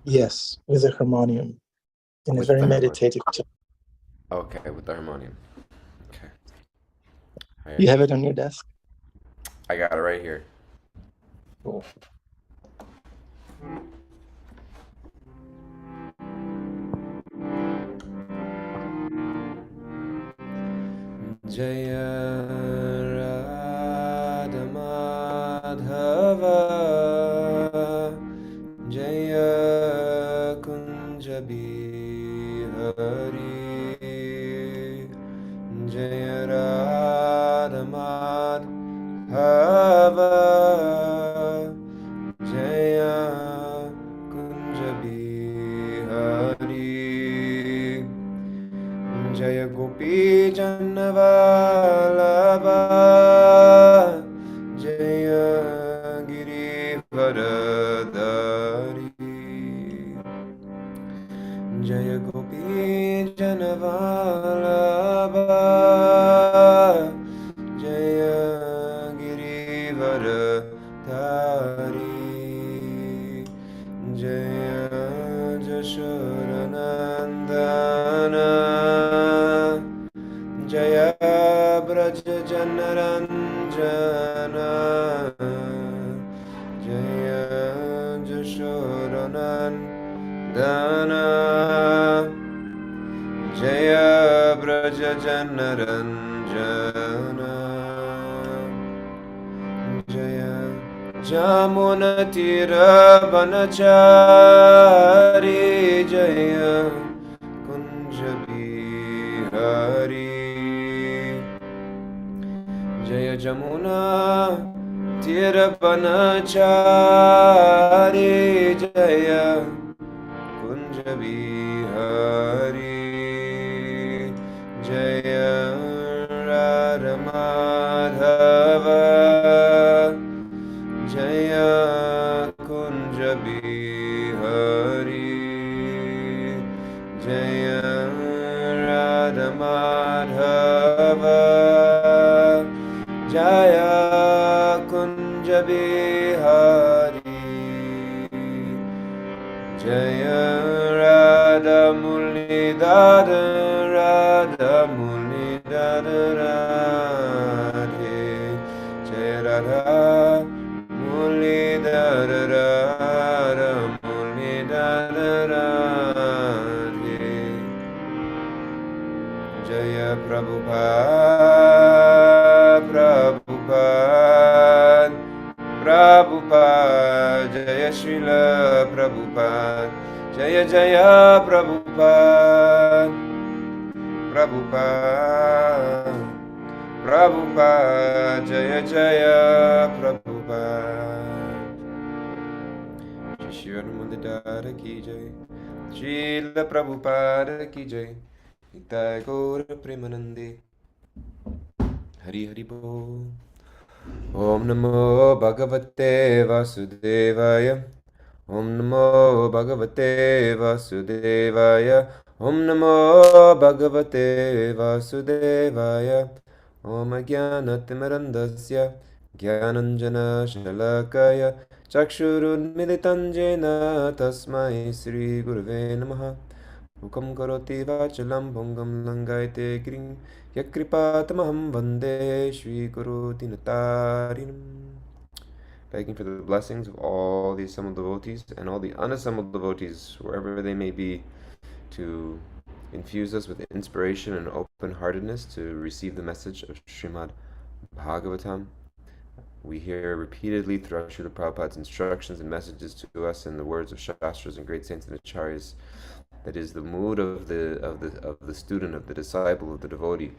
Yes, with a harmonium in a With very the harmonium. meditative tone. Okay, with the harmonium. Okay. You I, have it on your desk? I got it right here. Cool. Jaya Radha Madhava Jaya Kunja Bihari Jaya Radha Madhava Jaya Kunja Bihari Jaya Gopi Jannavallabha Jaya Giri Varadari Jaya Gopi Jannavallabha Jaya Giri Varadari Jaya Jashodanandana Jaya Braja Janaranjana Jaya Jashodanandana Jaya Braja Janaranjana Jaya Jamunatira Vanachari Jaya Kunja Bihari Jaya Jamuna Tirapanachari Jaya Kunja Bihari Jaya Radha Madhava Jaya Kunja Bihari Jaya Radha Madhava Jaya Kunja Bihari Jaya Radha Muli Dada Radha Muli Dada Radhe Jaya Radha Muli Dada Radha Muli Dada Radhe Jaya Prabhupada Prabhupada Prabhupada Jaya Srila Prabhupada Jaya Jaya Prabhupada Prabhupada Prabhupada Jaya Jaya Prabhupada Shri Mandir Ki Jai Srila Prabhupada Ki Jai Nitai Gaur Premanande Hari Hari Bol Om Namo Bhagavate Vasudevaya Om Namo Bhagavate Vasudevaya Om Namo Bhagavate Vasudevaya Om Jnanatimirandasya Jnananjana Shalakaya Chakshurunmilitanjena Tasmai Sri Gurave Namaha Mukam Karoti Vachalam Bhongam Langaite Giring Yakripatamaham Vande Shri Guru Dinatarinam. Begging for the blessings of all the assembled devotees and all the unassembled devotees, wherever they may be, to infuse us with inspiration and open-heartedness to receive the message of Srimad Bhagavatam. We hear repeatedly throughout Srila Prabhupada's instructions and messages to us in the words of Shastras and great saints and acharyas that is the mood of the student, of the disciple, of the devotee,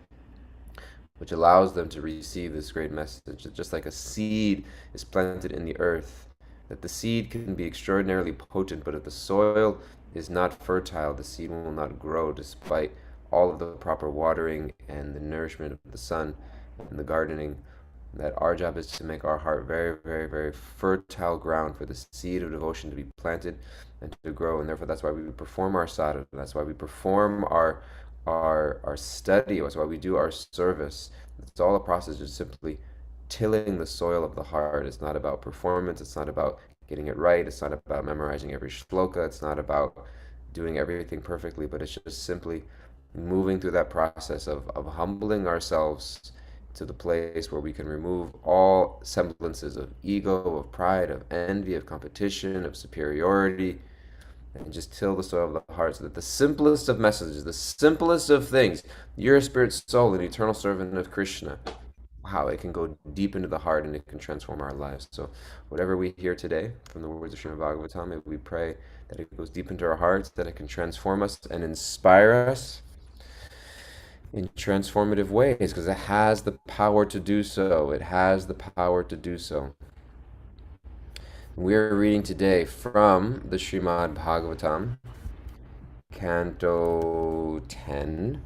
which allows them to receive this great message. That just like a seed is planted in the earth, that the seed can be extraordinarily potent, but if the soil is not fertile, the seed will not grow despite all of the proper watering and the nourishment of the sun and the gardening. That our job is to make our heart very, very, very fertile ground for the seed of devotion to be planted and to grow. And therefore, that's why we perform our sadhana. That's why we perform our study. That's why we do our service. It's all a process of simply tilling the soil of the heart. It's not about performance. It's not about getting it right. It's not about memorizing every shloka. It's not about doing everything perfectly, but it's just simply moving through that process of humbling ourselves to the place where we can remove all semblances of ego, of pride, of envy, of competition, of superiority, and just till the soil of the heart, so that the simplest of messages, the simplest of things, you're a spirit soul, an eternal servant of Krishna. Wow, it can go deep into the heart and it can transform our lives. So whatever we hear today from the words of Srimad Bhagavatam, we pray that it goes deep into our hearts, that it can transform us and inspire us in transformative ways, because it has the power to do so. It has the power to do so. We're reading today from the Srimad Bhagavatam, Canto 10.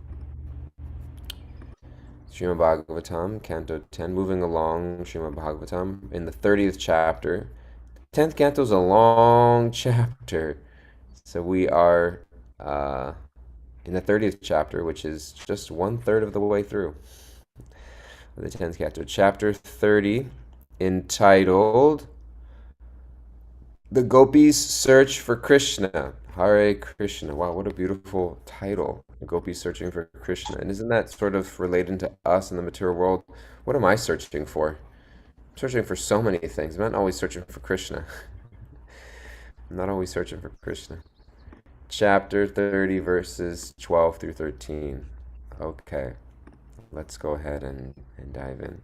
Srimad Bhagavatam, Canto 10, moving along Srimad Bhagavatam in the 30th chapter. 10th canto is a long chapter. So we are in the 30th chapter, which is just 1/3 of the way through the 10th canto. Chapter 30, entitled The Gopis Search for Krishna. Hare Krishna. Wow, what a beautiful title. The Gopis Searching for Krishna. And isn't that sort of related to us in the material world? What am I searching for? I'm searching for so many things. I'm not always searching for Krishna. I'm not always searching for Krishna. Chapter 30, verses 12 through 13. Okay, let's go ahead and dive in.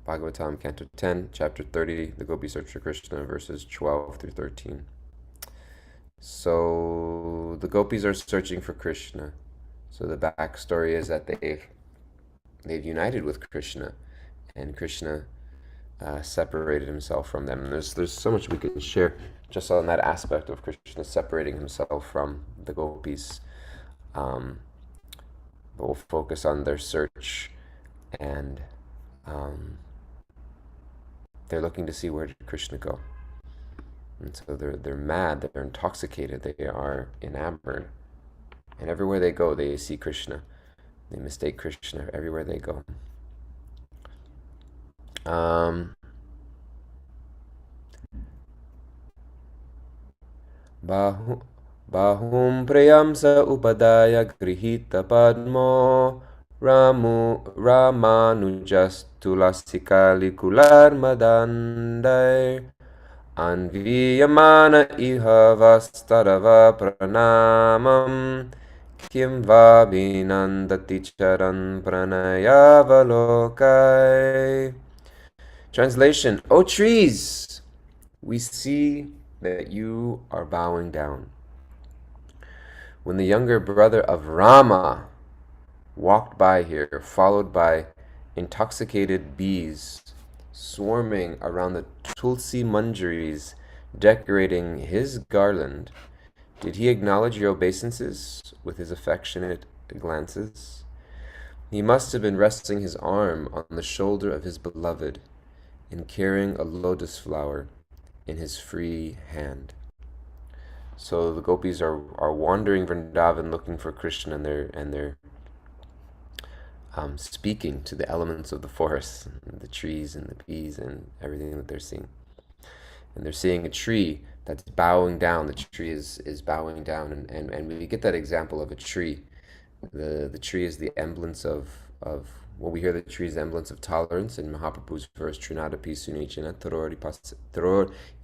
Bhagavatam, Canto 10, Chapter 30, the Gopi Search for Krishna, verses 12 through 13. So the gopis are searching for Krishna. So the backstory is that they've united with Krishna, and Krishna separated himself from them. And there's so much we can share just on that aspect of Krishna separating himself from the gopis. But we'll focus on their search, and they're looking to see, where did Krishna go? And so they're mad, they're intoxicated, they are enamored. And everywhere they go, they see Krishna. They mistake Krishna everywhere they go. Bahum prayamsa upadaya grihita padmo Ramanujas tulasikali kular madandai Anviyamana iha vastarava pranamam Kim va vinandati charan pranayavalokai. Translation: O trees, we see that you are bowing down. When the younger brother of Rama walked by here, followed by intoxicated bees swarming around the tulsi manjaris decorating his garland, did he acknowledge your obeisances with his affectionate glances? He must have been resting his arm on the shoulder of his beloved and carrying a lotus flower in his free hand. So the gopis are wandering Vrindavan looking for Krishna, and they're speaking to the elements of the forest, and the trees and the bees and everything that they're seeing. And they're seeing a tree that's bowing down. The tree is bowing down, and we get that example of a tree. The tree is the emblance of well, we hear the tree is the emblance of tolerance in Mahaprabhu's verse, Trinadapi Sunichana Taror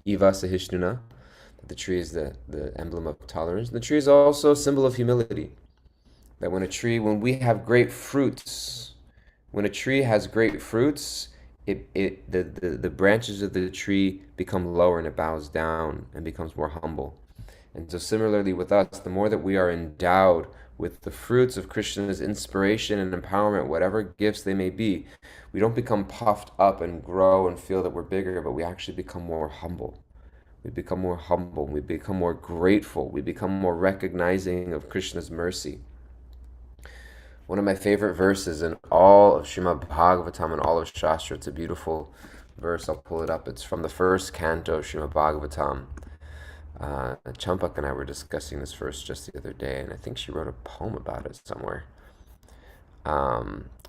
Iva Sahishnuna. The tree is the emblem of tolerance. The tree is also a symbol of humility. That when we have great fruits, when a tree has great fruits, the branches of the tree become lower and it bows down and becomes more humble. And so similarly with us, the more that we are endowed with the fruits of Krishna's inspiration and empowerment, whatever gifts they may be, we don't become puffed up and grow and feel that we're bigger, but we actually become more humble. We become more humble. We become more grateful. We become more recognizing of Krishna's mercy. One of my favorite verses in all of Srimad Bhagavatam and all of Shastra, it's a beautiful verse. I'll pull it up. It's from the first canto of Srimad Bhagavatam. Champak and I were discussing this verse just the other day, and I think she wrote a poem about it somewhere.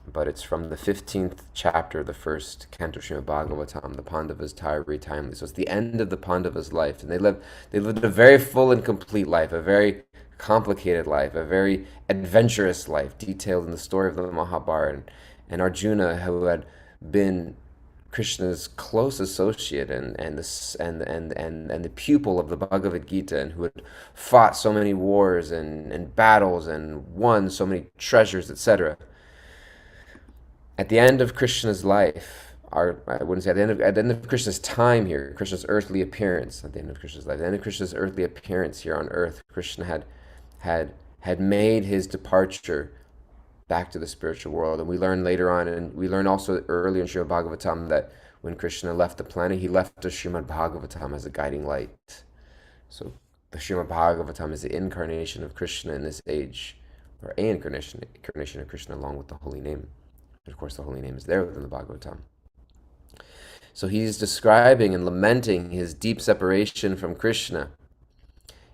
but it's from the 15th chapter of the first canto Srimad Bhagavatam, the Pandavas Tari Timely. So it's the end of the Pandavas' life, and they lived a very full and complete life, a very complicated life, a very adventurous life, detailed in the story of the Mahabharata. And Arjuna, who had been Krishna's close associate and the pupil of the Bhagavad Gita, and who had fought so many wars and battles and won so many treasures, etc. At the end of Krishna's life, I wouldn't say at the end of Krishna's time here, Krishna's earthly appearance, at the end of Krishna's life, at the end of Krishna's earthly appearance here on earth, Krishna had made his departure back to the spiritual world. And we learn later on, and we learn also earlier in Srimad Bhagavatam, that when Krishna left the planet, he left us Srimad Bhagavatam as a guiding light. So the Srimad Bhagavatam is the incarnation of Krishna in this age, or a incarnation of Krishna along with the holy name. And of course, the holy name is there within the Bhagavatam. So he's describing and lamenting his deep separation from Krishna.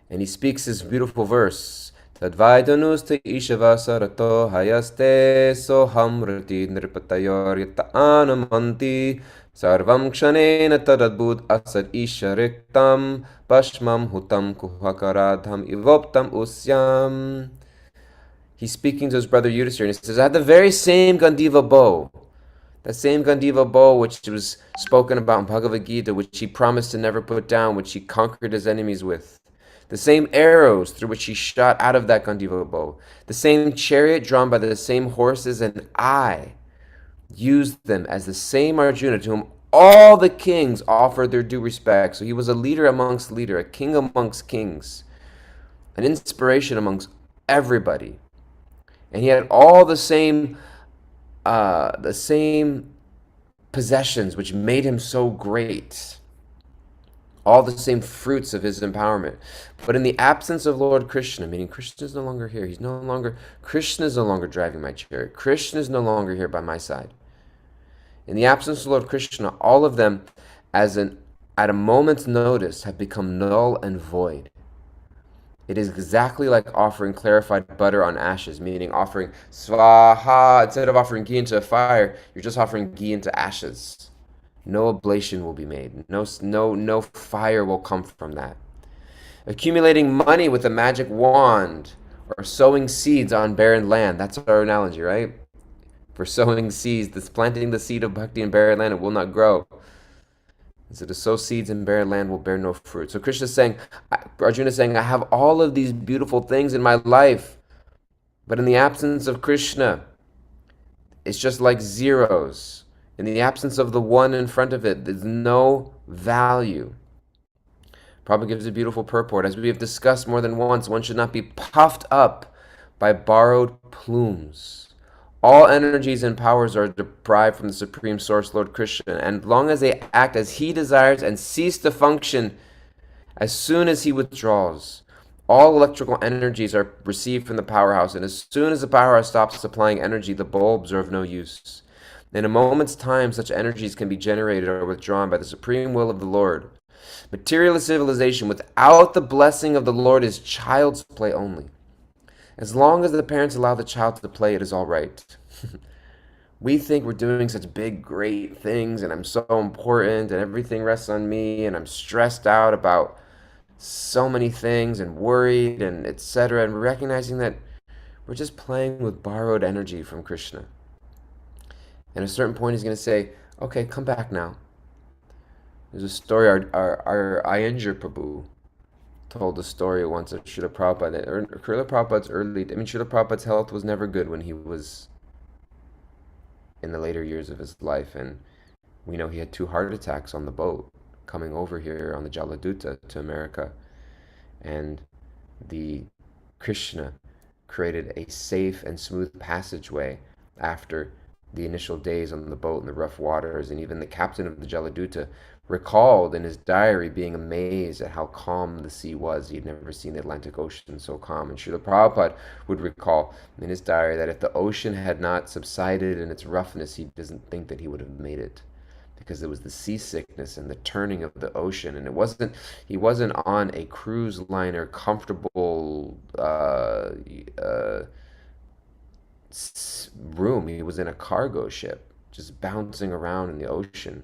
And he speaks this beautiful verse, Tadvaidanuste Ishavasarato hayaste soham rati nirpatayor yata anamanti sarvam kshanena tadadbud asad ishariktam pashmam hutam kuhakaradham ivoptam usyam. He's speaking to his brother Yudhisthira, and he says, I had the very same Gandiva bow, that same Gandiva bow which was spoken about in Bhagavad Gita, which he promised to never put down, which he conquered his enemies with. The same arrows through which he shot out of that Gandiva bow. The same chariot drawn by the same horses, and I used them as the same Arjuna to whom all the kings offered their due respect. So he was a leader amongst leaders, a king amongst kings, an inspiration amongst everybody. And he had all the same possessions which made him so great. All the same fruits of his empowerment. But in the absence of Lord Krishna, meaning Krishna is no longer here. Krishna is no longer driving my chariot. Krishna is no longer here by my side. In the absence of Lord Krishna, all of them, at a moment's notice, have become null and void. It is exactly like offering clarified butter on ashes, meaning offering svaha. Instead of offering ghee into a fire, you're just offering ghee into ashes. No oblation will be made. No fire will come from that. Accumulating money with a magic wand, or sowing seeds on barren land. That's our analogy, right? For sowing seeds, this planting the seed of bhakti in barren land, it will not grow. So to sow seeds in barren land will bear no fruit. So Arjuna is saying, I have all of these beautiful things in my life, but in the absence of Krishna, it's just like zeros. In the absence of the one in front of it, there's no value. Prabhupada gives a beautiful purport. As we have discussed more than once, one should not be puffed up by borrowed plumes. All energies and powers are derived from the Supreme Source, Lord Krishna, and as long as they act as He desires and cease to function as soon as He withdraws, all electrical energies are received from the powerhouse, and as soon as the powerhouse stops supplying energy, the bulbs are of no use. In a moment's time, such energies can be generated or withdrawn by the supreme will of the Lord. Materialist civilization without the blessing of the Lord is child's play only. As long as the parents allow the child to play, it is all right. We think we're doing such big, great things, and I'm so important, and everything rests on me, and I'm stressed out about so many things, and worried, and etc., and recognizing that we're just playing with borrowed energy from Krishna. And at a certain point, he's going to say, okay, come back now. There's a story, our Iyengar Prabhu told a story once of Srila Prabhupada. Srila Prabhupada's health was never good when he was in the later years of his life, and we know he had 2 heart attacks on the boat coming over here on the Jaladuta to America, and the Krishna created a safe and smooth passageway after the initial days on the boat in the rough waters, and even the captain of the Jaladuta recalled in his diary being amazed at how calm the sea was. He'd never seen the Atlantic Ocean so calm. And Srila Prabhupada would recall in his diary that if the ocean had not subsided in its roughness, he doesn't think that he would have made it, because it was the seasickness and the turning of the ocean. And he wasn't on a cruise liner, comfortable room. He was in a cargo ship, just bouncing around in the ocean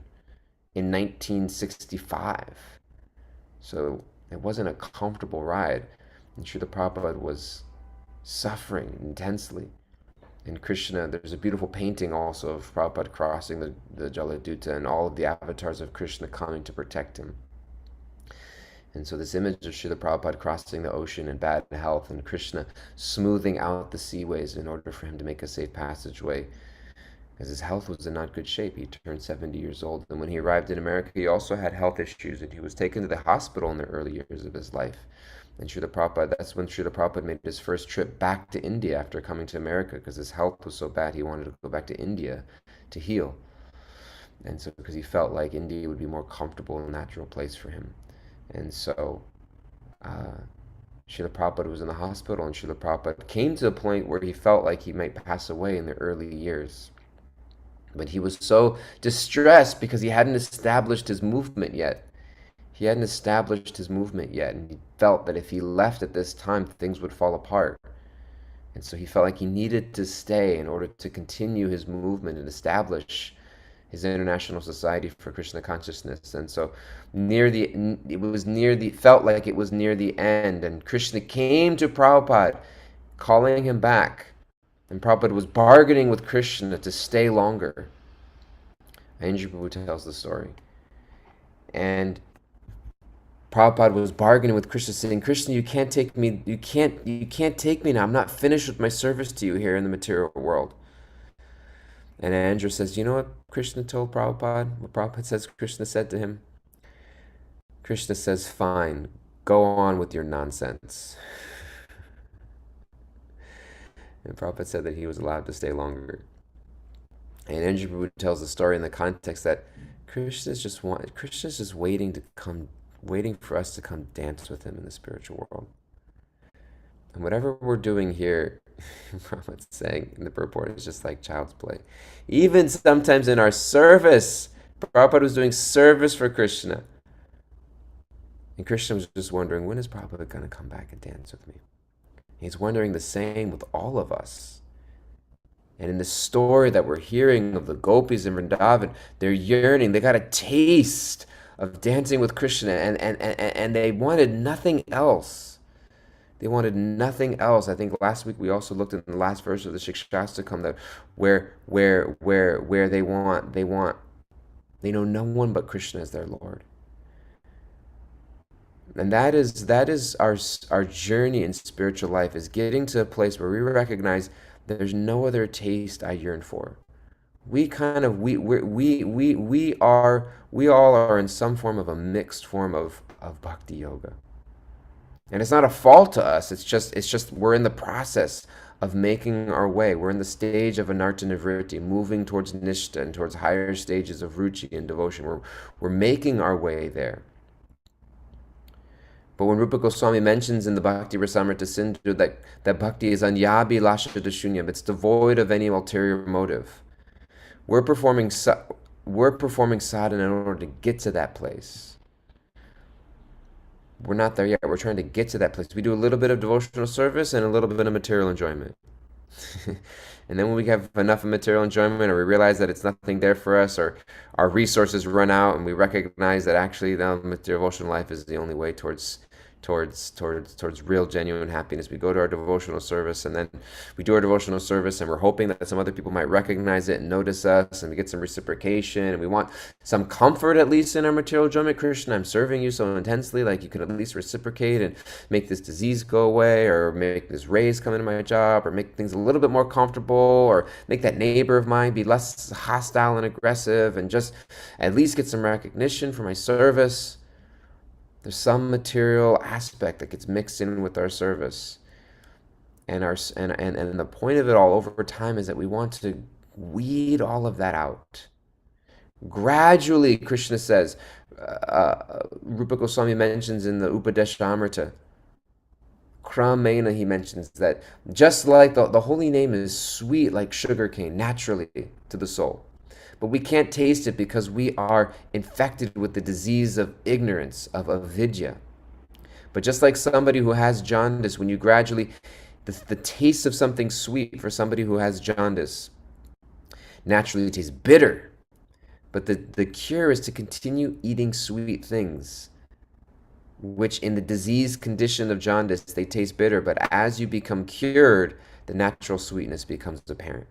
in 1965. So it wasn't a comfortable ride. And Srila Prabhupada was suffering intensely. And Krishna, there's a beautiful painting also of Prabhupada crossing the Jaladuta and all of the avatars of Krishna coming to protect him. And so this image of Srila Prabhupada crossing the ocean in bad health and Krishna smoothing out the seaways in order for him to make a safe passageway, because his health was in not good shape. He turned 70 years old. And when he arrived in America, he also had health issues, and he was taken to the hospital in the early years of his life. And Srila Prabhupada, that's when Srila Prabhupada made his first trip back to India after coming to America, because his health was so bad he wanted to go back to India to heal. And so because he felt like India would be a more comfortable and natural place for him. And so Srila Prabhupada was in the hospital, and Srila Prabhupada came to a point where he felt like he might pass away in the early years. But he was so distressed because he hadn't established his movement yet. He hadn't established his movement yet, and he felt that if he left at this time, things would fall apart. And so he felt like he needed to stay in order to continue his movement and establish his International Society for Krishna Consciousness. And so felt like it was near the end, and Krishna came to Prabhupada, calling him back. And Prabhupada was bargaining with Krishna to stay longer. Anji Prabhu tells the story. And Prabhupada was bargaining with Krishna, saying, Krishna, you can't take me, you can't take me now. I'm not finished with my service to you here in the material world. And Andrew says, you know what Krishna told Prabhupada? What Prabhupada says Krishna said to him? Krishna says, fine, go on with your nonsense. And Prabhupada said that he was allowed to stay longer. And Andrew Prabhu tells the story in the context that Krishna's just waiting for us to come dance with him in the spiritual world. And whatever we're doing here, Prabhupada's saying in the purport, is just like child's play. Even sometimes in our service, Prabhupada was doing service for Krishna. And Krishna was just wondering, when is Prabhupada going to come back and dance with me? He's wondering the same with all of us. And in the story that we're hearing of the gopis in Vrindavan, they're yearning, they got a taste of dancing with Krishna, and they wanted nothing else. They wanted nothing else. I think last week we also looked at the last verse of the Shikshastakam, that where they know no one but Krishna as their Lord. And that is our journey in spiritual life, is getting to a place where we recognize there's no other taste I yearn for. We all are in some form of a mixed form of bhakti yoga. And it's not a fault to us. It's just we're in the process of making our way. We're in the stage of anarta nivritti, moving towards nishta and towards higher stages of ruchi and devotion. We're making our way there. But when Rupa Goswami mentions in the Bhakti Rasamrita Sindhu that bhakti is anyabi lashata shunyam, it's devoid of any ulterior motive. We're performing sadhana in order to get to that place. We're not there yet. We're trying to get to that place. We do a little bit of devotional service and a little bit of material enjoyment. And then when we have enough of material enjoyment, or we realize that it's nothing there for us, or our resources run out, and we recognize that actually the devotional life is the only way towards real genuine happiness, we go to our devotional service, and then we do our devotional service, and we're hoping that some other people might recognize it and notice us, and we get some reciprocation, and we want some comfort at least in our material enjoyment. Krishna, I'm serving you so intensely, like you could at least reciprocate and make this disease go away, or make this raise come into my job, or make things a little bit more comfortable, or make that neighbor of mine be less hostile and aggressive, and just at least get some recognition for my service. There's some material aspect that gets mixed in with our service. And the point of it all over time is that we want to weed all of that out. Gradually, Krishna says, Rupa Goswami mentions in the Upadeshamrita, Kramena, he mentions that just like the holy name is sweet like sugar cane naturally to the soul. But we can't taste it because we are infected with the disease of ignorance, of avidya. But just like somebody who has jaundice, when you gradually The taste of something sweet for somebody who has jaundice naturally tastes bitter. But the cure is to continue eating sweet things, which in the disease condition of jaundice, they taste bitter. But as you become cured, the natural sweetness becomes apparent.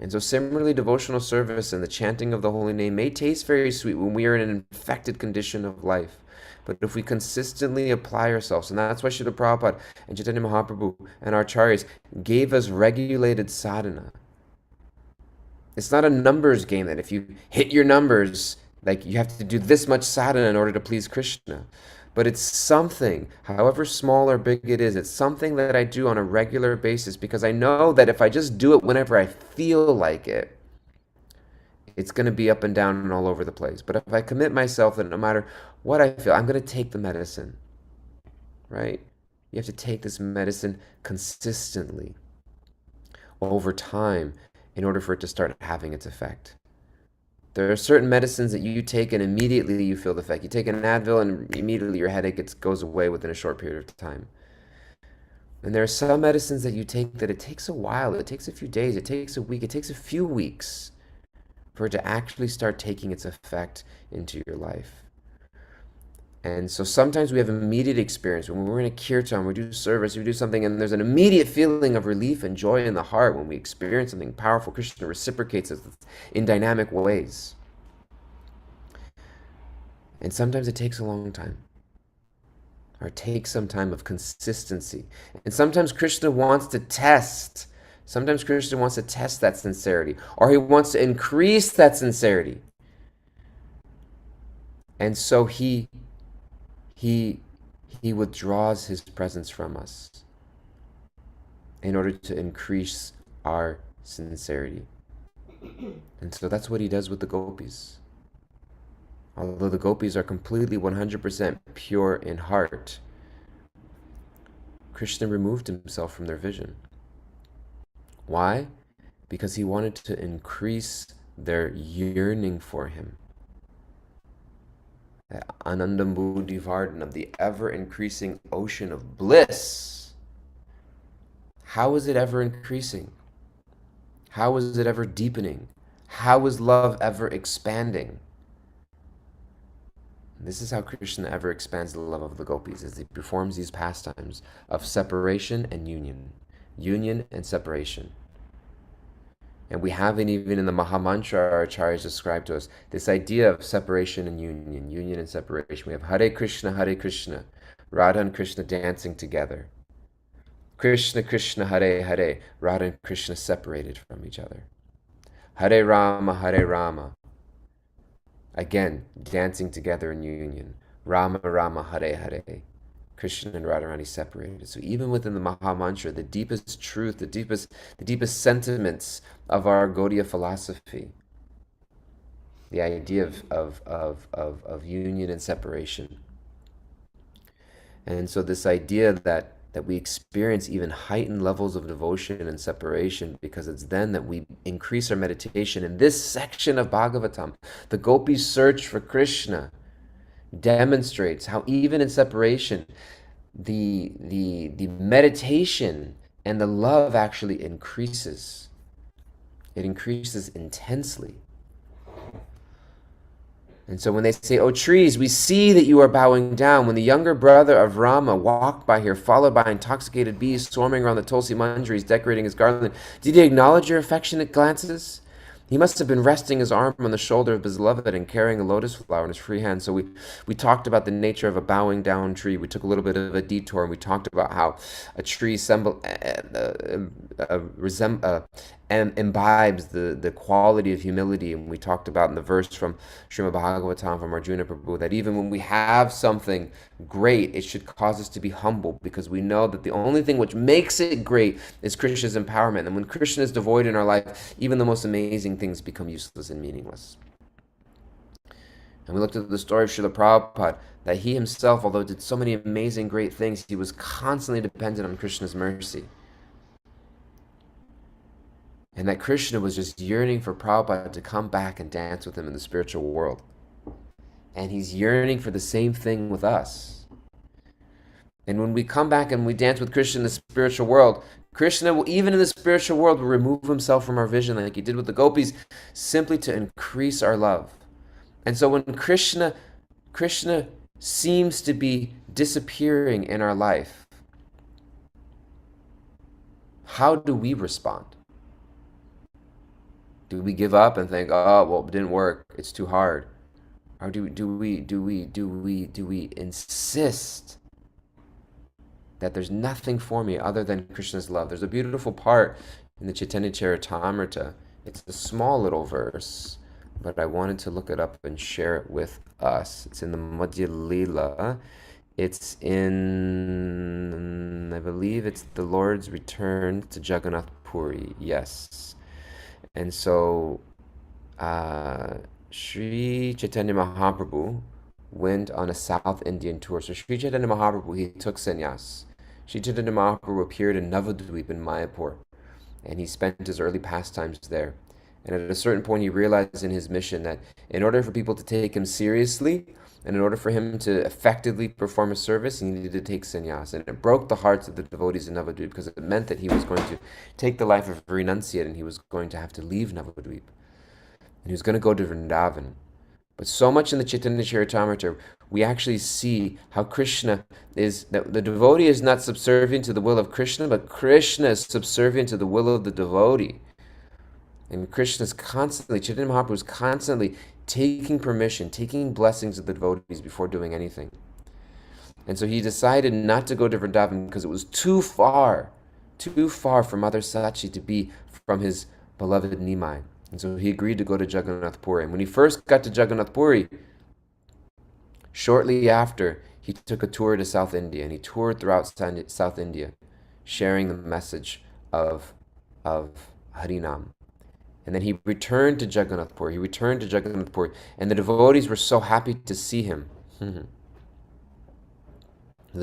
And so similarly, devotional service and the chanting of the holy name may taste very sweet when we are in an infected condition of life. But if we consistently apply ourselves, and that's why Srila Prabhupada and Chaitanya Mahaprabhu and our acharyas gave us regulated sadhana. It's not a numbers game that if you hit your numbers, like you have to do this much sadhana in order to please Krishna. But it's something, however small or big it is, it's something that I do on a regular basis because I know that if I just do it whenever I feel like it, it's going to be up and down and all over the place. But if I commit myself that no matter what I feel, I'm going to take the medicine, right? You have to take this medicine consistently over time in order for it to start having its effect. There are certain medicines that you take and immediately you feel the effect. You take an Advil and immediately your headache goes away within a short period of time. And there are some medicines that you take that it takes a while. It takes a few days. It takes a week. It takes a few weeks for it to actually start taking its effect into your life. And so sometimes we have immediate experience. When we're in a kirtan, we do service, we do something, and there's an immediate feeling of relief and joy in the heart when we experience something powerful. Krishna reciprocates us in dynamic ways. And sometimes it takes a long time. Or it takes some time of consistency. And sometimes Krishna wants to test. Sometimes Krishna wants to test that sincerity. Or he wants to increase that sincerity. And so he withdraws his presence from us in order to increase our sincerity. And so that's what he does with the gopis. Although the gopis are completely 100% pure in heart, Krishna removed himself from their vision. Why? Because he wanted to increase their yearning for him. That Anandambu Divardhan of the ever-increasing ocean of bliss. How is it ever increasing? How is it ever deepening? How is love ever expanding? This is how Krishna ever expands the love of the gopis, as he performs these pastimes of separation and union. Union and separation. And we have it even in the Mahamantra our acharyas described to us, this idea of separation and union, union and separation. We have Hare Krishna, Radha and Krishna dancing together. Krishna, Krishna, Hare Hare, Radha and Krishna separated from each other. Hare Rama, again, dancing together in union. Rama, Rama, Hare Hare. Krishna and Radharani separated. So even within the Mahamantra, the deepest truth, the deepest sentiments of our Gaudiya philosophy, the idea of union and separation. And so this idea that we experience even heightened levels of devotion and separation, because it's then that we increase our meditation. In this section of Bhagavatam, the gopis' search for Krishna demonstrates how even in separation, the meditation and the love actually increases. It increases intensely. And so when they say, "Oh trees, we see that you are bowing down," when the younger brother of Rama walked by here, followed by intoxicated bees swarming around the Tulsi Manjaris, decorating his garland, did he acknowledge your affectionate glances? He must have been resting his arm on the shoulder of his beloved and carrying a lotus flower in his free hand. So we talked about the nature of a bowing down tree. We took a little bit of a detour and we talked about how a tree imbibes the quality of humility. And we talked about in the verse from Srimad Bhagavatam from Arjuna Prabhu that even when we have something great, it should cause us to be humble, because we know that the only thing which makes it great is Krishna's empowerment. And when Krishna is devoid in our life, even the most amazing things become useless and meaningless. And we looked at the story of Srila Prabhupada, that he himself, although did so many amazing great things, he was constantly dependent on Krishna's mercy. And that Krishna was just yearning for Prabhupada to come back and dance with him in the spiritual world. And he's yearning for the same thing with us. And when we come back and we dance with Krishna in the spiritual world, Krishna will, even in the spiritual world, will remove himself from our vision like he did with the gopis, simply to increase our love. And so when Krishna seems to be disappearing in our life, how do we respond? Do we give up and think, oh, well, it didn't work, it's too hard? Or do we insist that there's nothing for me other than Krishna's love? There's a beautiful part in the Chaitanya Charitamrita. It's a small little verse, but I wanted to look it up and share it with us. It's in the Madhya Lila. It's in, I believe it's the Lord's return to Jagannath Puri. Yes. And so Sri Chaitanya Mahaprabhu went on a South Indian tour. So Sri Chaitanya Mahaprabhu, he took sannyas. Sri Chaitanya Mahaprabhu appeared in Navadvip in Mayapur, and he spent his early pastimes there. And at a certain point, he realized in his mission that in order for people to take him seriously, and in order for him to effectively perform a service, he needed to take sannyas. And it broke the hearts of the devotees in Navadvip, because it meant that he was going to take the life of a renunciate, and he was going to have to leave Navadvip. And he was going to go to Vrindavan. But so much in the Chaitanya Charitamrita, we actually see how Krishna is, that the devotee is not subservient to the will of Krishna, but Krishna is subservient to the will of the devotee. And Krishna is constantly, Chaitanya Mahaprabhu is constantly taking permission, taking blessings of the devotees before doing anything. And so he decided not to go to Vrindavan because it was too far for Mother Sachi to be from his beloved Nimai. And so he agreed to go to Jagannath Puri. And when he first got to Jagannath Puri, shortly after, he took a tour to South India, and he toured throughout South India, sharing the message of Harinam. And then he returned to Jagannath Puri. And the devotees were so happy to see him. The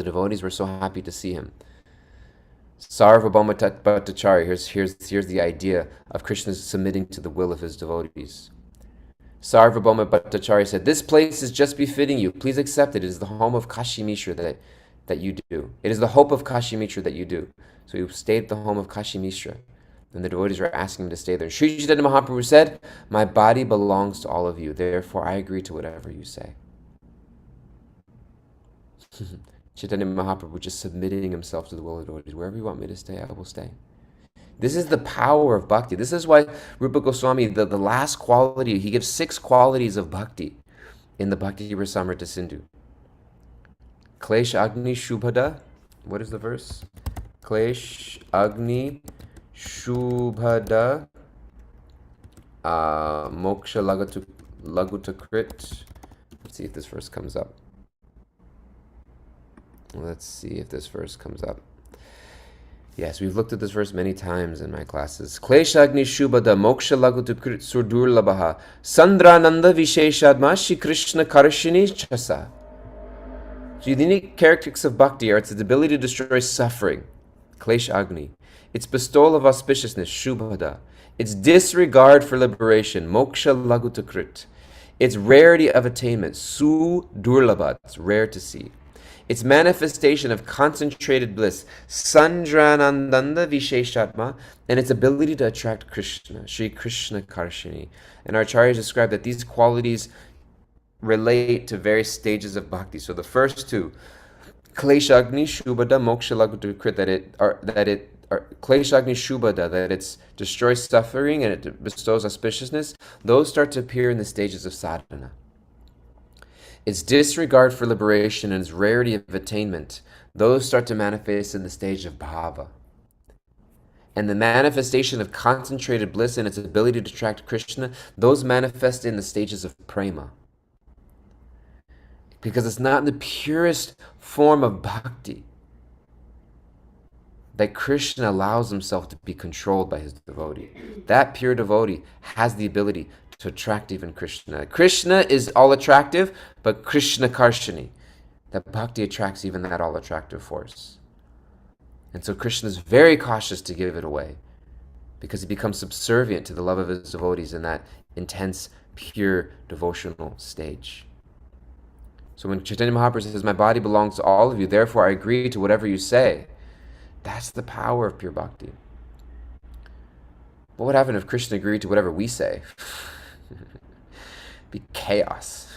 devotees were so happy to see him. Sarvabhauma Bhattacharya, here's the idea of Krishna submitting to the will of his devotees. Sarvabhauma Bhattacharya said, "This place is just befitting you. Please accept it. It is the home of Kashi Mishra that you do. It is the hope of Kashi Mishra that you do." So he stayed at the home of Kashi Mishra. And the devotees were asking him to stay there. Sri Chaitanya Mahaprabhu said, "My body belongs to all of you. Therefore, I agree to whatever you say." Chaitanya Mahaprabhu just submitting himself to the will of the devotees. Wherever you want me to stay, I will stay. This is the power of bhakti. This is why Rupa Goswami, the last quality, he gives 6 qualities of bhakti in the Bhakti Rasamrita Sindhu. Klesh Agni Shubhada. What is the verse? Klesh Agni Shubhada Moksha Lagutakrit. Let's see if this verse comes up. Yes, we've looked at this verse many times in my classes. Kleshagni Shubhada Moksha Lagutakrit Surdurlabaha Sandrananda Visheshadma Shri Krishna Karshini Chasa. So the unique characteristics of bhakti are its ability to destroy suffering, Klesh Agni, its bestowal of auspiciousness, Shubhada, its disregard for liberation, Moksha Lagutakrit, its rarity of attainment, Surdurlabha, it's rare to see. Its manifestation of concentrated bliss, Sandranandanda Visheshatma, and its ability to attract Krishna, Shri Krishna Karshini. And our acharyas describe that these qualities relate to various stages of bhakti. So the first 2, Kleshagni Shubhada Moksha Lagutakrit, Kleshagni Shubhada, that it destroys suffering and it bestows auspiciousness, those start to appear in the stages of sadhana. Its disregard for liberation and its rarity of attainment, those start to manifest in the stage of bhava. And the manifestation of concentrated bliss and its ability to attract Krishna, those manifest in the stages of prema. Because it's not in the purest form of bhakti that Krishna allows himself to be controlled by his devotee. That pure devotee has the ability to attract even Krishna. Krishna is all attractive, but Krishna Karshini. That bhakti attracts even that all attractive force. And so Krishna is very cautious to give it away, because he becomes subservient to the love of his devotees in that intense, pure, devotional stage. So when Chaitanya Mahaprabhu says, my body belongs to all of you, therefore I agree to whatever you say, that's the power of pure bhakti. What would happen if Krishna agreed to whatever we say? It'd be chaos.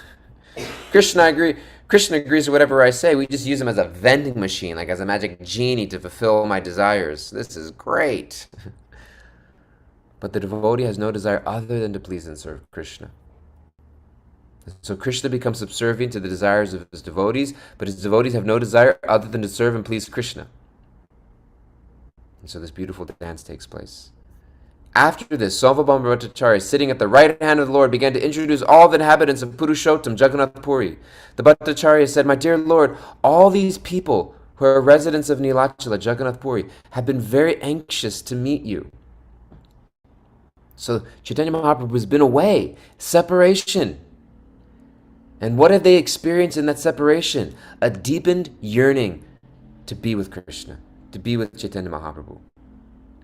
Krishna agrees to whatever I say. We just use him as a vending machine, like as a magic genie to fulfill my desires. This is great. But the devotee has no desire other than to please and serve Krishna. So Krishna becomes subservient to the desires of his devotees, but his devotees have no desire other than to serve and please Krishna. And so this beautiful dance takes place. After this, Sarvabhauma Bhattacharya, sitting at the right hand of the Lord, began to introduce all the inhabitants of Purushottam, Jagannath Puri. The Bhattacharya said, my dear Lord, all these people who are residents of Nilachala, Jagannath Puri, have been very anxious to meet you. So Chaitanya Mahaprabhu has been away, separation. And what have they experienced in that separation? A deepened yearning to be with Krishna, to be with Chaitanya Mahaprabhu.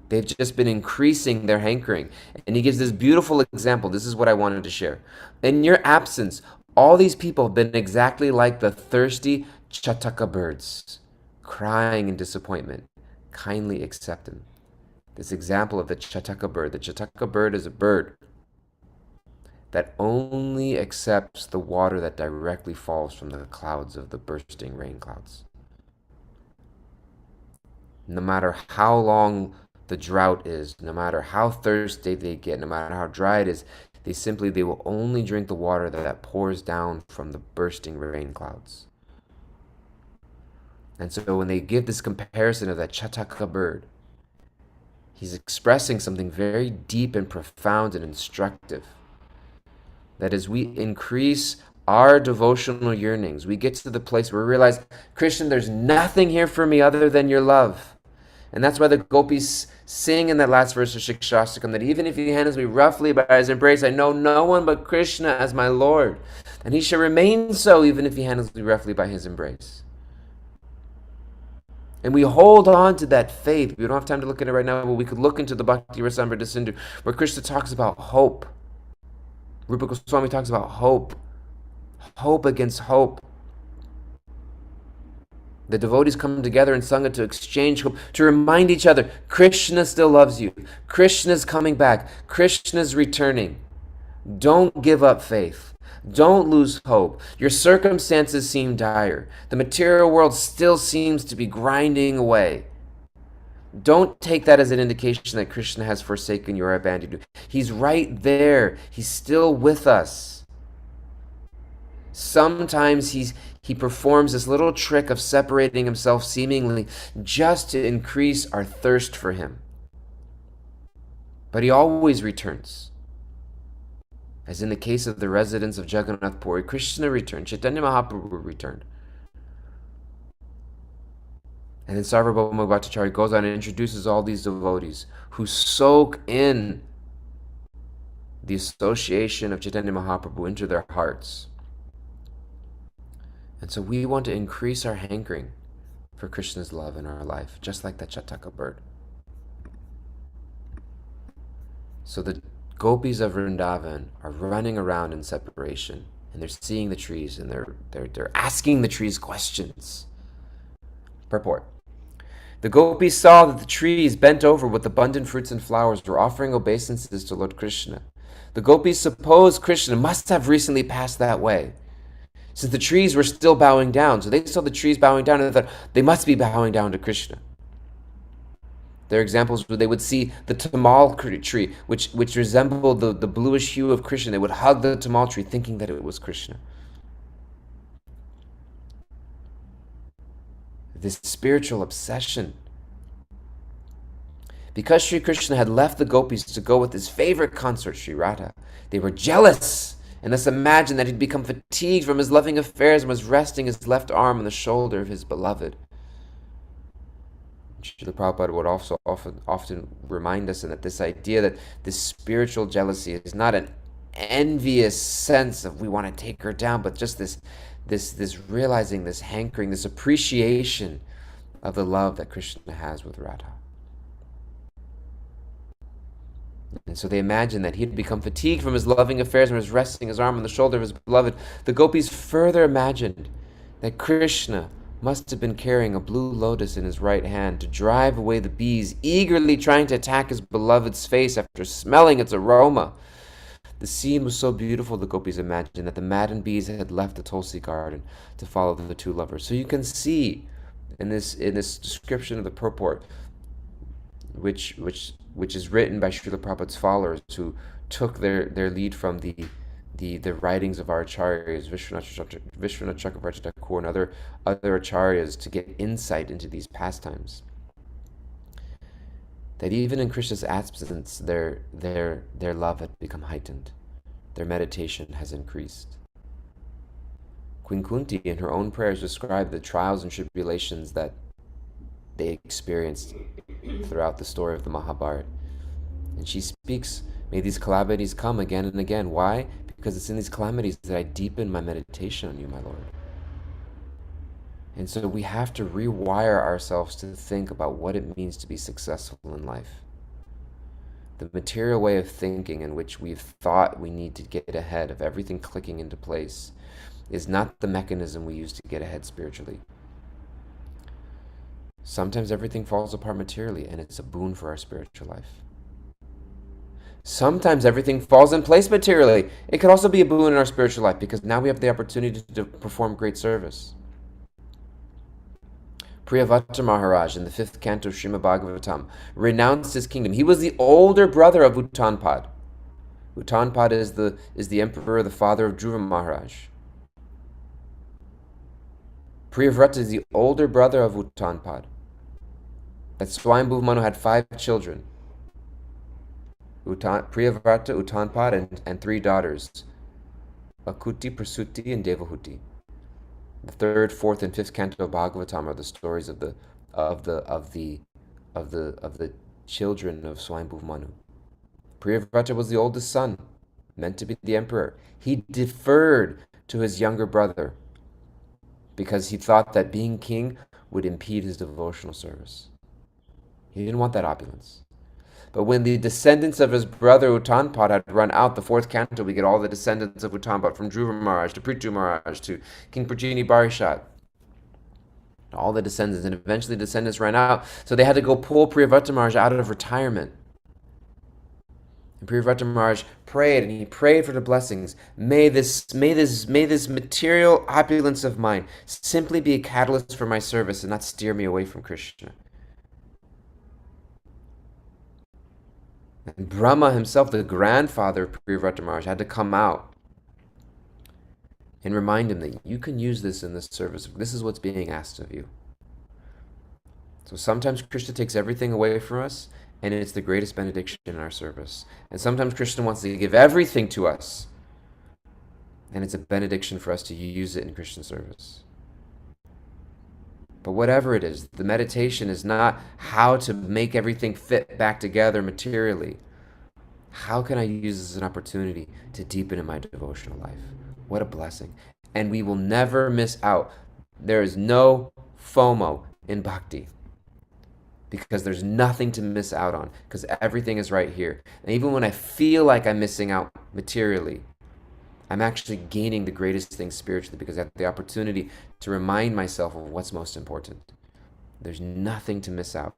They've just been increasing their hankering. And he gives this beautiful example. This is what I wanted to share. In your absence, all these people have been exactly like the thirsty chataka birds, crying in disappointment. Kindly accept him. This example of the chataka bird. The chataka bird is a bird that only accepts the water that directly falls from the clouds of the bursting rain clouds. No matter how long the drought is, no matter how thirsty they get, no matter how dry it is, they will only drink the water that pours down from the bursting rain clouds. And so when they give this comparison of that chataka bird, he's expressing something very deep and profound and instructive. That as we increase our devotional yearnings, we get to the place where we realize, Krishna, there's nothing here for me other than your love. And that's why the gopis sing in that last verse of Shikshastakam, that even if he handles me roughly by his embrace, I know no one but Krishna as my Lord. And he shall remain so even if he handles me roughly by his embrace. And we hold on to that faith. We don't have time to look at it right now, but we could look into the Bhakti Rasamrita Sindhu, where Krishna talks about hope. Rupa Goswami talks about hope. Hope against hope. The devotees come together in Sangha to exchange hope, to remind each other, Krishna still loves you. Krishna's coming back. Krishna's returning. Don't give up faith. Don't lose hope. Your circumstances seem dire. The material world still seems to be grinding away. Don't take that as an indication that Krishna has forsaken you or abandoned you. He's right there. He's still with us. Sometimes he performs this little trick of separating himself seemingly just to increase our thirst for him. But he always returns. As in the case of the residents of Jagannath Puri, Krishna returned, Chaitanya Mahaprabhu returned. And then Sarvabhauma Bhattacharya goes on and introduces all these devotees who soak in the association of Chaitanya Mahaprabhu into their hearts. And so we want to increase our hankering for Krishna's love in our life, just like that chataka bird. So the gopis of Vrindavan are running around in separation, and they're seeing the trees, and they're asking the trees questions. Purport. The gopis saw that the trees bent over with abundant fruits and flowers were offering obeisances to Lord Krishna. The gopis supposed Krishna must have recently passed that way, since the trees were still bowing down. So they saw the trees bowing down and they thought they must be bowing down to Krishna. There are examples where they would see the tamal tree, which resembled the bluish hue of Krishna. They would hug the tamal tree thinking that it was Krishna. This spiritual obsession. Because Sri Krishna had left the gopis to go with his favorite consort, Sri Radha, they were jealous and thus imagined that he'd become fatigued from his loving affairs and was resting his left arm on the shoulder of his beloved. Srila Prabhupada would also often remind us that this idea that this spiritual jealousy is not an envious sense of we want to take her down, but just this realizing, this hankering, this appreciation of the love that Krishna has with Radha. And so they imagined that he had become fatigued from his loving affairs and was resting his arm on the shoulder of his beloved. The gopis further imagined that Krishna must have been carrying a blue lotus in his right hand to drive away the bees, eagerly trying to attack his beloved's face after smelling its aroma. The scene was so beautiful, the gopis imagined, that the maddened bees had left the Tulsi garden to follow the two lovers. So you can see in this description of the purport, which is written by Srila Prabhupada's followers, who took their lead from the writings of our acharyas, Vishwanath Chakravarti Thakur and other acharyas, to get insight into these pastimes. That even in Krishna's absence, their love had become heightened. Their meditation has increased. Queen Kunti, in her own prayers, described the trials and tribulations that they experienced throughout the story of the Mahabharata. And she speaks, may these calamities come again and again. Why? Because it's in these calamities that I deepen my meditation on you, my Lord. And so we have to rewire ourselves to think about what it means to be successful in life. The material way of thinking in which we've thought we need to get ahead, of everything clicking into place, is not the mechanism we use to get ahead spiritually. Sometimes everything falls apart materially, and it's a boon for our spiritual life. Sometimes everything falls in place materially. It could also be a boon in our spiritual life, because now we have the opportunity to perform great service. Priyavata Maharaj, in the 5th canto of Srimad Bhagavatam, renounced his kingdom. He was the older brother of Uttanpad. Uttanpad is the emperor, the father of Dhruva Maharaj. Priyavrata is the older brother of Uttanpad. That Swayambhuva Manu had 5 children. Priyavrata, Uttanpad, and 3 daughters, Akuti, Prasuti, and Devahuti. The 3rd, 4th, and 5th canto of Bhagavatam are the stories of the children of Swayambhuva Manu. Priyavrata was the oldest son, meant to be the emperor. He deferred to his younger brother because he thought that being king would impede his devotional service. He didn't want that opulence. But when the descendants of his brother Uttanpad had run out, the 4th canto, we get all the descendants of Uttanpad, from Dhruva Maharaj to Prithu Maharaj to King Prajini Barishat. All the descendants, and eventually the descendants ran out, so they had to go pull Priyavrata Maharaj out of retirement. And Priyavrata Maharaj prayed, and he prayed for the blessings. May this material opulence of mine simply be a catalyst for my service and not steer me away from Krishna. And Brahma himself, the grandfather of Priyavrata Maharaj, had to come out and remind him that you can use this in this service. This is what's being asked of you. So sometimes Krishna takes everything away from us, and it's the greatest benediction in our service. And sometimes Krishna wants to give everything to us, and it's a benediction for us to use it in Krishna service. But whatever it is, the meditation is not how to make everything fit back together materially. How can I use this as an opportunity to deepen in my devotional life? What a blessing. And we will never miss out. There is no FOMO in bhakti, because there's nothing to miss out on, because everything is right here. And even when I feel like I'm missing out materially, I'm actually gaining the greatest thing spiritually, because I have the opportunity to remind myself of what's most important. There's nothing to miss out.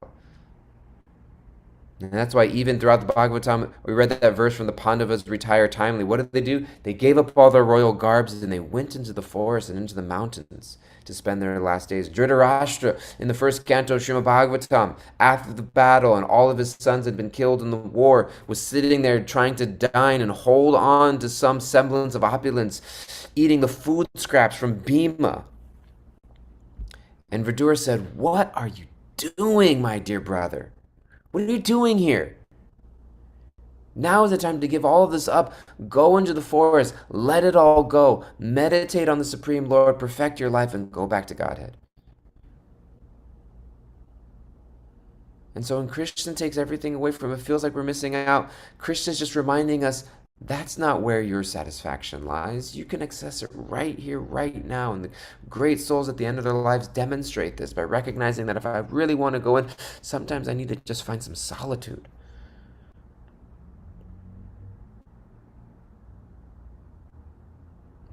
And that's why even throughout the Bhagavatam, we read that verse from the Pandavas retire timely. What did they do? They gave up all their royal garbs and they went into the forest and into the mountains to spend their last days. Dhritarashtra, in the 1st canto of Srimad Bhagavatam, after the battle and all of his sons had been killed in the war, was sitting there trying to dine and hold on to some semblance of opulence, eating the food scraps from Bhima. And Vidura said, "What are you doing, my dear brother? What are you doing here? Now is the time to give all of this up. Go into the forest. Let it all go. Meditate on the Supreme Lord. Perfect your life and go back to Godhead." And so when Krishna takes everything away from it, feels like we're missing out. Krishna's just reminding us, that's not where your satisfaction lies. You can access it right here, right now. And the great souls at the end of their lives demonstrate this by recognizing that if I really want to go in, sometimes I need to just find some solitude.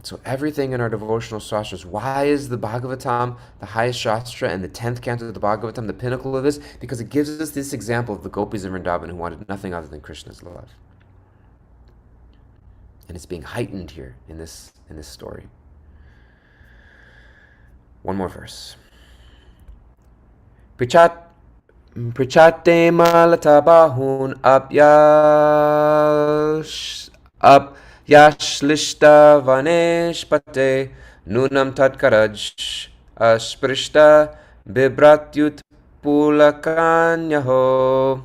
So everything in our devotional shastras, why is the Bhagavatam the highest shastra and the 10th canto of the Bhagavatam the pinnacle of this? Because it gives us this example of the gopis in Vrindavan who wanted nothing other than Krishna's love. And it's being heightened here in this story. One more verse. Prichat Prichate malatabahun apyashlishta vaneshpate nunam tatkaraj asprishta bibratyut pulakanyaho.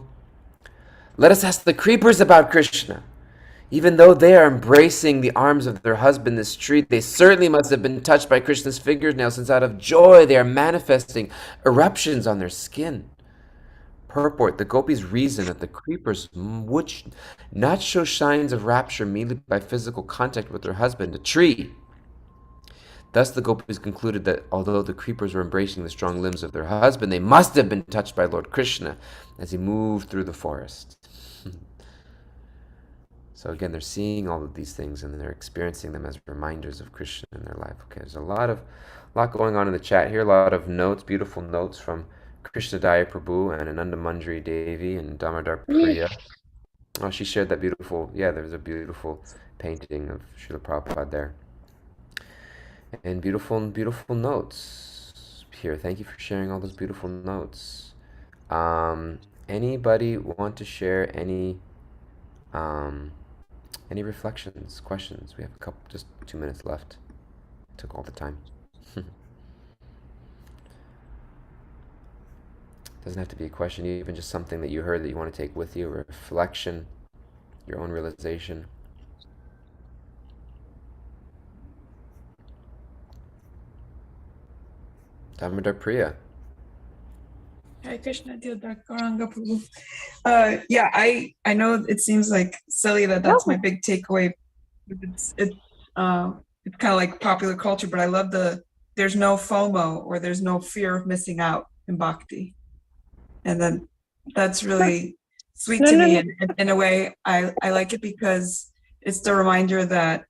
Let us ask the creepers about Krishna. Even though they are embracing the arms of their husband in the street, they certainly must have been touched by Krishna's fingernails, since out of joy they are manifesting eruptions on their skin. Purport: the gopis reason that the creepers would not show signs of rapture merely by physical contact with their husband, a tree. Thus the gopis concluded that although the creepers were embracing the strong limbs of their husband, they must have been touched by Lord Krishna as he moved through the forest. So again, they're seeing all of these things and they're experiencing them as reminders of Krishna in their life. Okay, there's a lot going on in the chat here. A lot of notes, beautiful notes from Krishna Daya Prabhu and Ananda Manjari Devi and Damodar Priya. Oh, she shared that beautiful, there's a beautiful painting of Srila Prabhupada there. And beautiful notes here. Thank you for sharing all those beautiful notes. Anybody want to share any reflections, questions? We have just 2 minutes left. Took all the time. Doesn't have to be a question, even just something that you heard that you want to take with you, a reflection, your own realization. Damodar Priya. Hare Krishna, dear Gauranga Prabhu. I know it seems like silly that's my big takeaway. It's kind of like popular culture, but I love there's no FOMO, or there's no fear of missing out in bhakti. And then that's really sweet to me. And in a way, I like it because it's the reminder that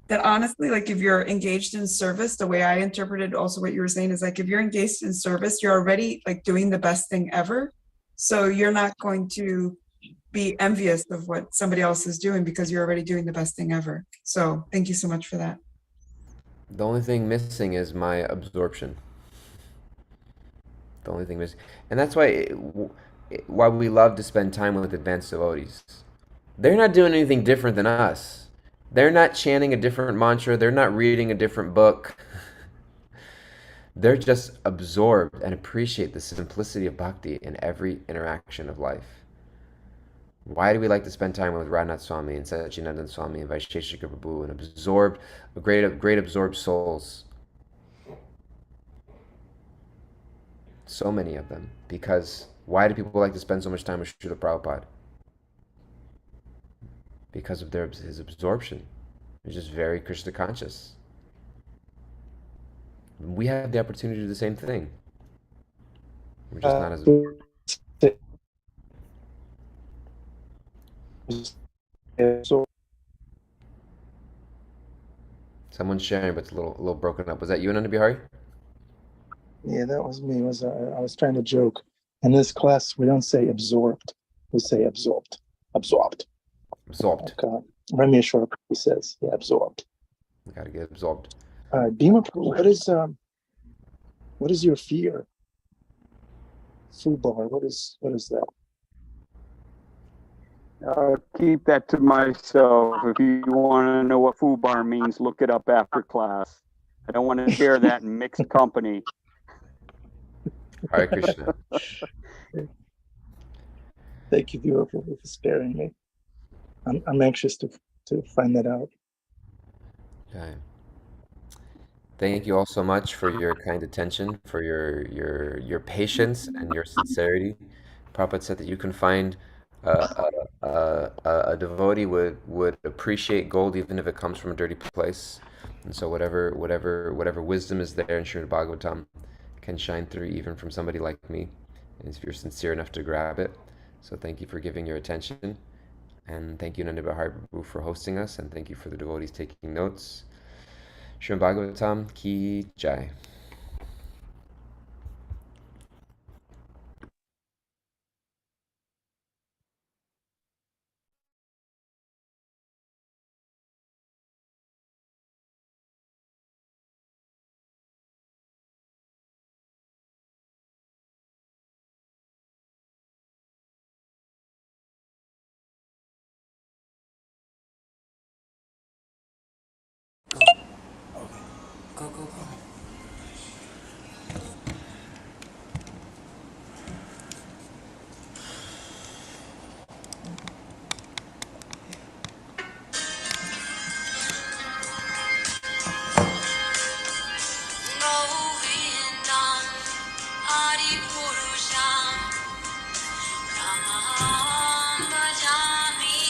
honestly, like, if you're engaged in service, the way I interpreted also what you were saying is, like, if you're engaged in service, you're already like doing the best thing ever. So you're not going to be envious of what somebody else is doing because you're already doing the best thing ever. So thank you so much for that. The only thing missing is my absorption. The only thing missing. And that's why we love to spend time with advanced devotees. They're not doing anything different than us. They're not chanting a different mantra. They're not reading a different book. They're just absorbed and appreciate the simplicity of bhakti in every interaction of life. Why do we like to spend time with Radhanath Swami and Satchidananda Swami and Vaisheshika Prabhu and great absorbed souls? So many of them. Because why do people like to spend so much time with Srila Prabhupada? Because of his absorption. He's just very Krishna conscious. We have the opportunity to do the same thing. We're just not as absorbed. Someone's sharing, but it's a little broken up. Was that you, Ananda Bihari? Yeah, that was me. I was trying to joke. In this class, we don't say absorbed. We say absorbed. Absorbed. Absorbed. Okay. Rameshwar says, absorbed. We gotta get absorbed. Bhima, what is your fear? Fubar, what is that? I'll keep that to myself. If you want to know what fubar means, look it up after class. I don't want to share that in mixed company. Hare Krishna. Thank you, Bhima, for sparing me. I'm anxious to find that out. Okay. Thank you all so much for your kind attention, for your patience and your sincerity. Prabhupada said that you can find a devotee would appreciate gold even if it comes from a dirty place, and so whatever wisdom is there in Srimad Bhagavatam can shine through even from somebody like me, and if you're sincere enough to grab it. So thank you for giving your attention, and thank you Nanda Bihari Prabhu for hosting us, and thank you for the devotees taking notes. Srimad Bhagavatam ki jai. Govindam Adipurusham Tamaham Bhajami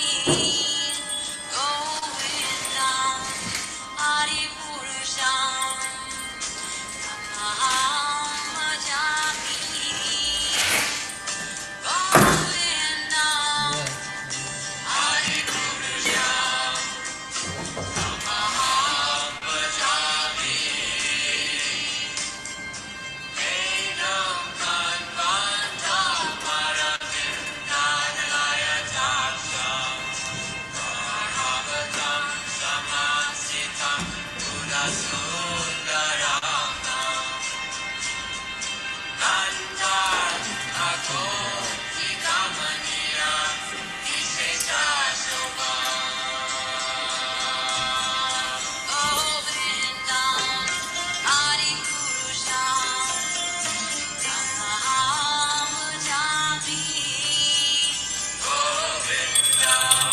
Govindam Adipurusham Tamaham Bhajami Govindam Adipurusham Tamaham Bhajami Vedam Kanvantam Paravindanayatam Bhagavatam Samasitam Gunasundaram Nandan Akotikamaniya Visheshashobham Govindam Adipurusham Tamaham Bhajami Govindam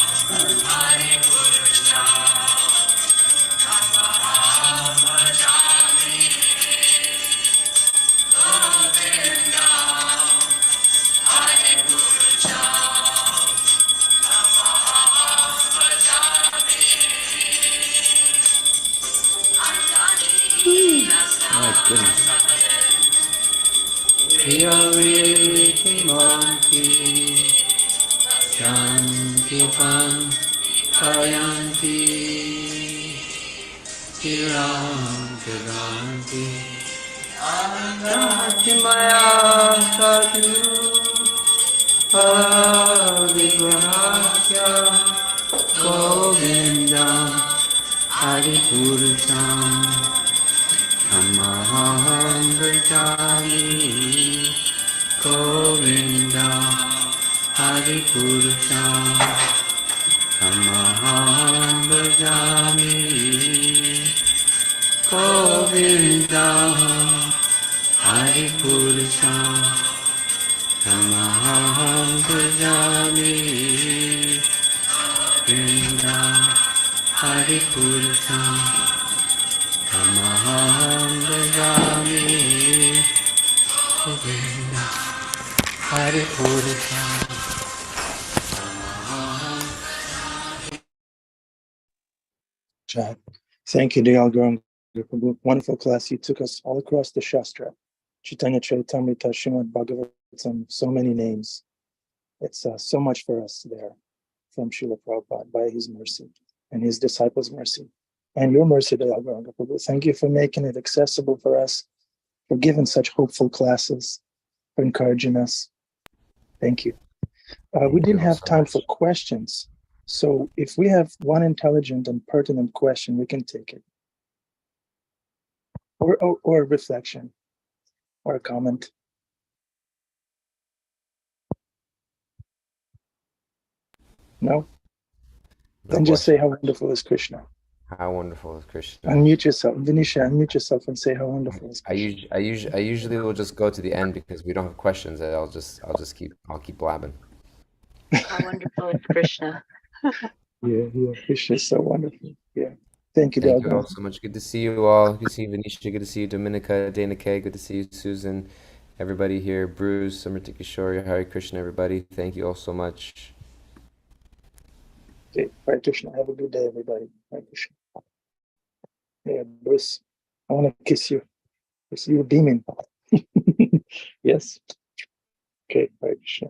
Adipurusham Tamaham Bhajami Govindam Adipurusham Tamaham Bhajami My goodness. Priyavimanti Shanti Pan Kayanti Tiram Jaganti Anandati Maya Sadhu Pavigrahya Govindam Adipurusham Tamaham Bhajami Govindam Adipurusham Tamaham Bhajami Govindam Adipurusham Tamaham Bhajami Govindam Adipurusham Tamaham Bhajami Govinda Adipurusham Tamaham. Jai. Thank you, Dayal Gauranga, for the wonderful class. You took us all across the Shastra. Chaitanya Charitamrita, Srimad Bhagavatam, so many names. It's so much for us there from Srila Prabhupada by his mercy and his disciples' mercy. And your mercy, Dayal Gauranga Prabhu. Thank you for making it accessible for us, for giving such hopeful classes, for encouraging us. Thank you. We didn't have time for questions. So if we have one intelligent and pertinent question, we can take it. Or a reflection, or a comment. No? Then just say how wonderful is Krishna. How wonderful is Krishna. Unmute yourself. Vinisha, unmute yourself and say how wonderful is Krishna. I usually will just go to the end because we don't have questions. I'll keep blabbing. How wonderful is Krishna. Yeah, Krishna is so wonderful. Yeah. Thank you, Thank you Dayal. all so much. Good to see you all. Good to see you, Venetia. Good to see you, Dominica, Dana K. Good to see you, Susan. Everybody here, Bruce, Samriti Kishore, Hare Krishna, everybody. Thank you all so much. Okay, Hare Krishna. Have a good day, everybody. Hare Krishna. Yeah, Bruce, I want to kiss you. You're beaming. Yes. Okay, Hare Krishna.